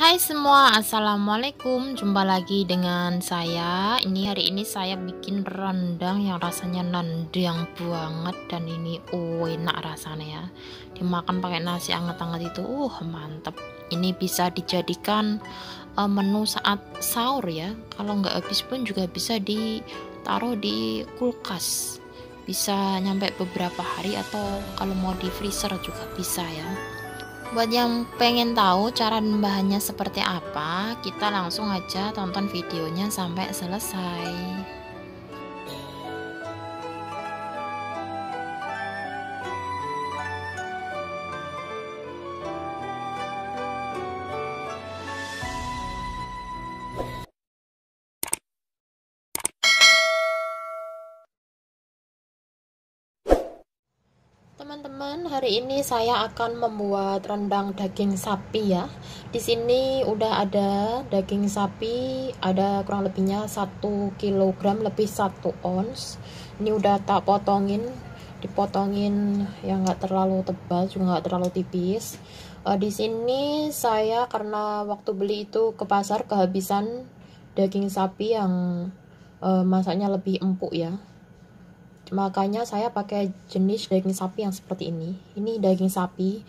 Hai semua, assalamualaikum. Jumpa lagi dengan saya. Hari ini saya bikin rendang yang rasanya nendang banget dan ini enak rasanya ya. Dimakan pakai nasi anget-anget itu, mantep. Ini bisa dijadikan menu saat sahur ya. Kalau nggak habis pun juga bisa ditaruh di kulkas. Bisa nyampe beberapa hari atau kalau mau di freezer juga bisa ya. Buat yang pengen tahu cara bahannya seperti apa, kita langsung aja tonton videonya sampai selesai. Teman-teman, hari ini saya akan membuat rendang daging sapi ya. Di sini udah ada daging sapi, ada kurang lebihnya 1 kilogram lebih 1 ons. Ini udah tak dipotongin yang nggak terlalu tebal juga nggak terlalu tipis. Di sini saya karena waktu beli itu ke pasar kehabisan daging sapi yang masaknya lebih empuk ya. Makanya saya pakai jenis daging sapi yang seperti ini. Ini daging sapi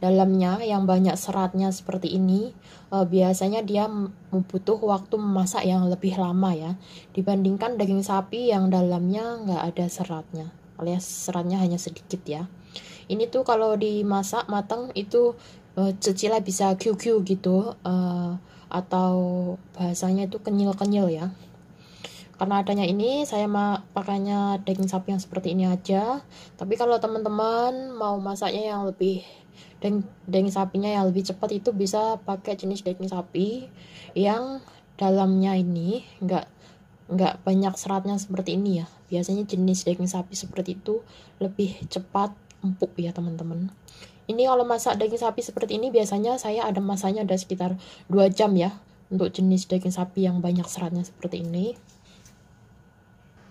dalamnya yang banyak seratnya seperti ini. Biasanya dia butuh waktu memasak yang lebih lama ya, dibandingkan daging sapi yang dalamnya nggak ada seratnya, alias seratnya hanya sedikit ya. Ini tuh kalau dimasak matang itu cecilah bisa QQ gitu, atau bahasanya itu kenyil-kenyil ya. Karena adanya ini saya pakainya daging sapi yang seperti ini aja. Tapi kalau teman-teman mau masaknya yang lebih daging sapinya yang lebih cepat, itu bisa pakai jenis daging sapi yang dalamnya ini nggak banyak seratnya seperti ini ya. Biasanya jenis daging sapi seperti itu lebih cepat empuk ya teman-teman. Ini kalau masak daging sapi seperti ini biasanya saya ada masaknya ada sekitar 2 jam ya, untuk jenis daging sapi yang banyak seratnya seperti ini.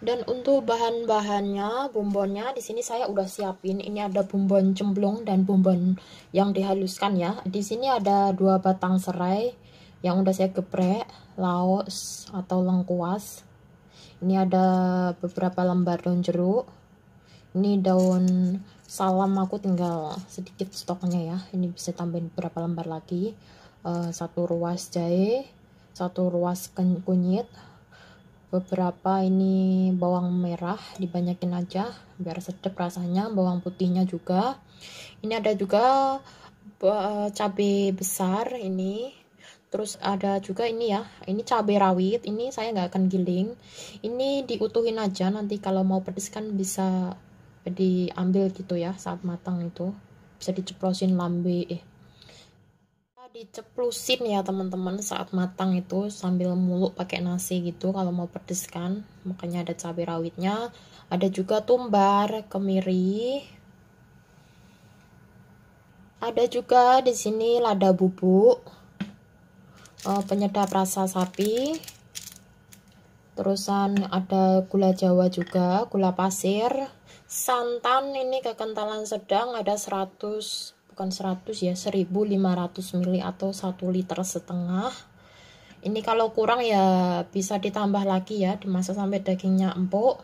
Dan untuk bahan-bahannya, bumbonnya di sini saya udah siapin. Ini ada bumbon cemplung dan bumbon yang dihaluskan ya. Di sini ada 2 batang serai yang udah saya geprek, laos atau lengkuas. Ini ada beberapa lembar daun jeruk. Ini daun salam aku tinggal sedikit stoknya ya. Ini bisa tambahin beberapa lembar lagi. 1 ruas jahe, 1 ruas kunyit. Beberapa ini bawang merah dibanyakin aja biar sedap rasanya, bawang putihnya juga. Ini ada juga cabai besar ini, terus ada juga ini ya, ini cabai rawit. Ini saya nggak akan giling, ini diutuhin aja, nanti kalau mau pedes kan bisa diambil gitu ya, saat matang itu bisa diceplosin diceplusin ya teman-teman saat matang itu sambil muluk pakai nasi gitu kalau mau pedes kan. Makanya ada cabai rawitnya, ada juga tumbar kemiri, ada juga di sini lada bubuk, penyedap rasa sapi, terusan ada gula jawa juga, gula pasir, santan. Ini kekentalan sedang ada 1500 ml atau 1,5 liter. Ini kalau kurang ya bisa ditambah lagi ya, dimasak sampai dagingnya empuk.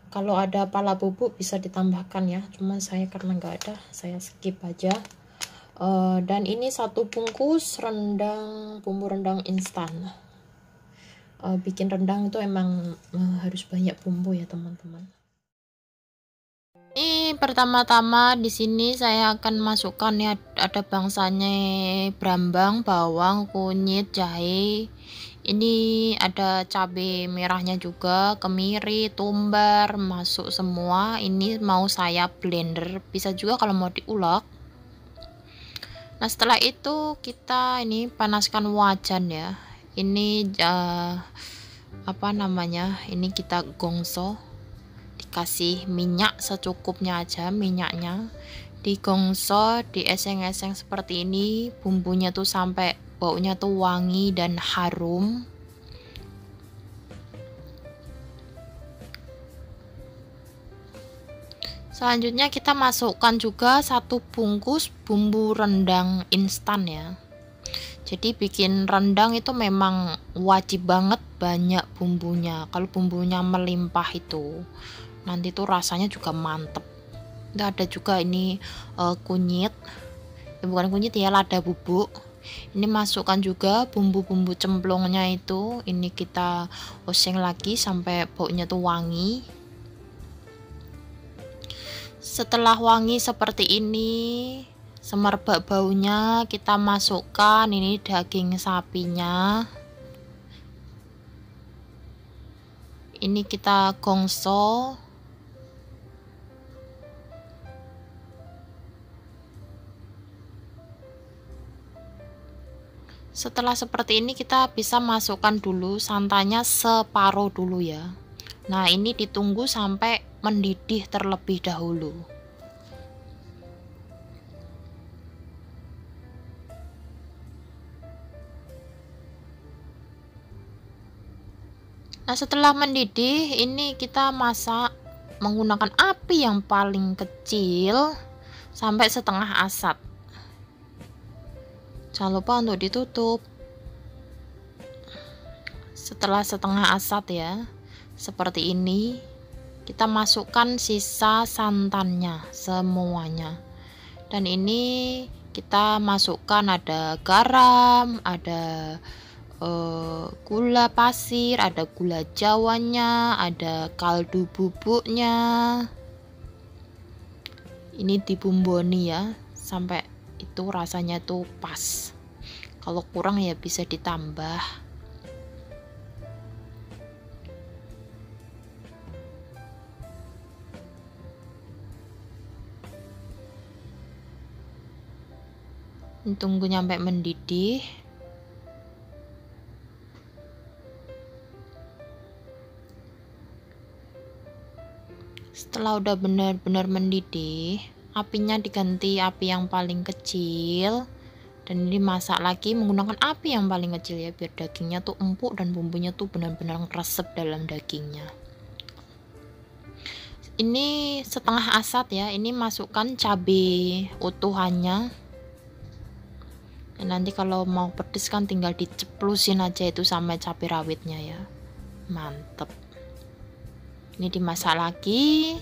Kalau ada pala bubuk bisa ditambahkan ya, cuma saya karena nggak ada, saya skip aja. Dan ini 1 bungkus bumbu rendang instan. Bikin rendang itu emang harus banyak bumbu ya teman-teman. Ini pertama-tama di sini saya akan masukkan ya, ada bangsanya brambang, bawang, kunyit, jahe. Ini ada cabai merahnya juga, kemiri, tumbar, masuk semua. Ini mau saya blender, bisa juga kalau mau diulek. Nah setelah itu kita ini panaskan wajan ya. Ini apa namanya? Ini kita gongso. Dikasih minyak secukupnya aja, minyaknya digongso, dieseng-eseng seperti ini, bumbunya tuh sampai baunya tuh wangi dan harum. Selanjutnya kita masukkan juga 1 bungkus bumbu rendang instan ya. Jadi bikin rendang itu memang wajib banget banyak bumbunya. Kalau bumbunya melimpah itu nanti tuh rasanya juga mantep. Itu ada juga ini kunyit, bukan kunyit ya, lada bubuk. Ini masukkan juga bumbu-bumbu cemplungnya itu. Ini kita oseng lagi sampai baunya tuh wangi. Setelah wangi seperti ini, semerbak baunya, kita masukkan ini daging sapinya. Ini kita gongso. Setelah seperti ini kita bisa masukkan dulu santannya separuh dulu ya. Nah, ini ditunggu sampai mendidih terlebih dahulu. Nah, setelah mendidih ini kita masak menggunakan api yang paling kecil sampai setengah asap. Jangan lupa untuk ditutup. Setelah setengah asap ya, seperti ini, kita masukkan sisa santannya semuanya. Dan ini kita masukkan ada garam, ada gula pasir, ada gula jawanya, ada kaldu bubuknya. Ini dibumboni ya sampai itu rasanya tuh pas. Kalau kurang ya bisa ditambah. Tunggu nyampe mendidih. Setelah udah benar-benar mendidih, apinya diganti api yang paling kecil, dan ini masak lagi menggunakan api yang paling kecil ya, biar dagingnya tuh empuk dan bumbunya tuh benar-benar ngeresep dalam dagingnya. Ini setengah asat ya, ini masukkan cabai utuhannya. Dan nanti kalau mau pedes kan tinggal diceplusin aja itu sama cabai rawitnya ya, mantep. Ini dimasak lagi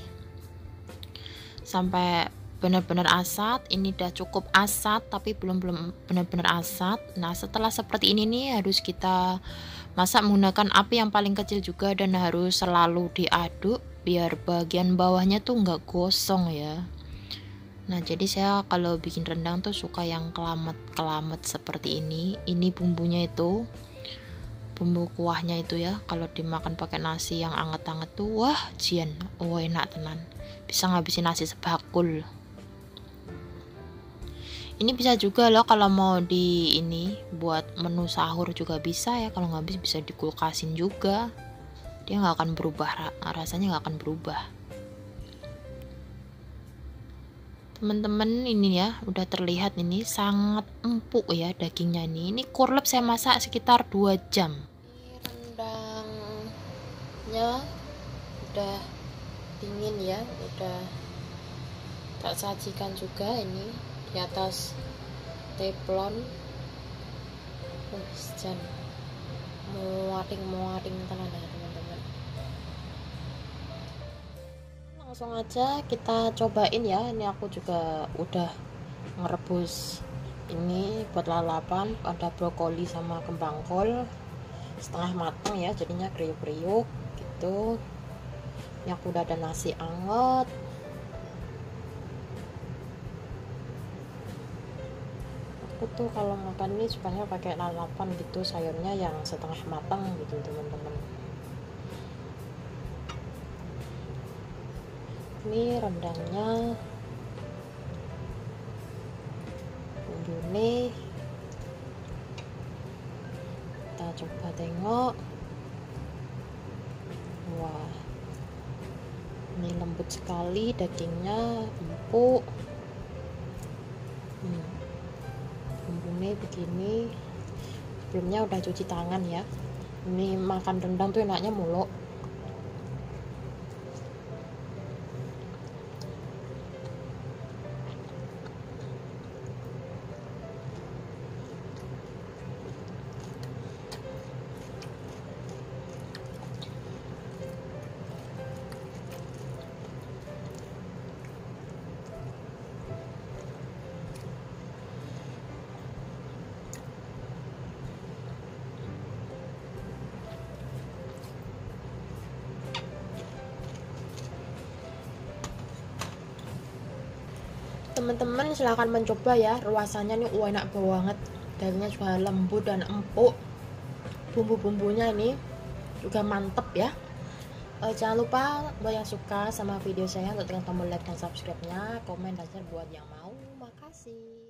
sampai benar-benar asat. Ini udah cukup asat tapi belum benar-benar asat. Nah, setelah seperti ini nih harus kita masak menggunakan api yang paling kecil juga, dan harus selalu diaduk biar bagian bawahnya tuh nggak gosong ya. Nah, jadi saya kalau bikin rendang tuh suka yang kelamet seperti ini. Ini bumbunya itu, bumbu kuahnya itu ya, kalau dimakan pakai nasi yang anget-anget tuh wah jian, enak tenan, bisa ngabisin nasi sebakul. Ini bisa juga loh kalau mau di ini buat menu sahur juga bisa ya, kalau nggak habis bisa dikulkasin juga, dia nggak akan berubah, rasanya nggak akan berubah. Teman-teman, ini ya udah terlihat ini sangat empuk ya dagingnya. Ini kurlep saya masak sekitar 2 jam. Rendangnya udah dingin ya, udah tak sajikan juga ini di atas teflon. Jan muating tenan ya teman-teman. Langsung aja kita cobain ya. Ini aku juga udah ngerebus ini buat lalapan, ada brokoli sama kembang kol setengah matang ya, jadinya kriuk-kriuk gitu. Ini aku udah ada nasi anget. Aku tuh kalau makan ini sukanya pakai lalapan gitu, sayurnya yang setengah matang gitu teman-teman. Ini rendangnya, bumbune kita coba tengok. Wah, ini lembut sekali dagingnya, empuk. Bumbune begini. Sebelumnya udah cuci tangan ya. Ini makan rendang tuh enaknya muluk. teman-teman silahkan mencoba ya, rasanya nih enak banget, dagingnya juga lembut dan empuk, bumbu-bumbunya ini juga mantep ya. Jangan lupa buat yang suka sama video saya untuk tekan tombol like dan subscribe nya, komen dan share buat yang mau. Makasih.